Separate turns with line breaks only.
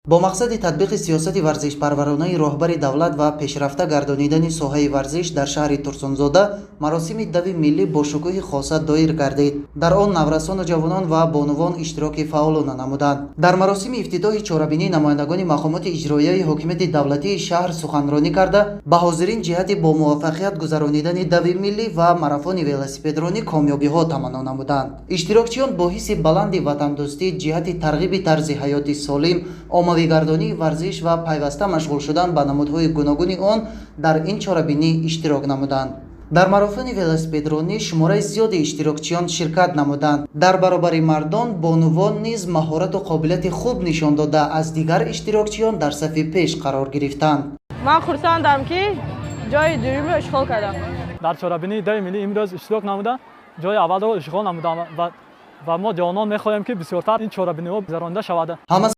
бо мақсади татбиқи сиёсати варзишпарваронаи роҳбари давлат ва пешрафта гардонидани соҳаи варзиш дар шаҳри Турсунзода маросими дави миллӣ бо шукӯҳи хоса доир гардид. Дар он наврасону ҷавонон ва бонувон иштироки фаъолона намуданд. Дар маросими ифтитоҳи чорабинӣ намояндагони мақомоти иҷроияи ҳокимияти давлатии шаҳр суханронӣ карда ба ҳозирин ҷиҳати бо муваффақият гузаронидани дави миллӣ ва марафони велосипедронӣ камёбиҳо таманно намуданд. Иштирокчиён бо ҳисси баланди ватандӯстӣ ҷиҳати тарғиби тарзи ҳаёти солим, оммавигардонии варзиш ва пайваста машғул шудан ба намудҳои гуногуни он дар ин чорабинӣ иштирок намуданд. дар марофони велосипедронӣ шумораи зиёди иштирокчиён ширкат намуданд. Дар баробари мардон бонувон низ маҳорату қобилияти хуб нишон дода аз дигар иштирокчиён дар сафи пеш қарор гирифтанд.
ман хурсандам ки ҷои дуюмро ишғол кардам.
дар чорабинии дави миллӣ имрӯз иштирок намуда ҷои аввалро ишғол намудам ва мо ҷавонон мехоҳем ки бисёртар ин чорабиниҳо гузаронида шавад.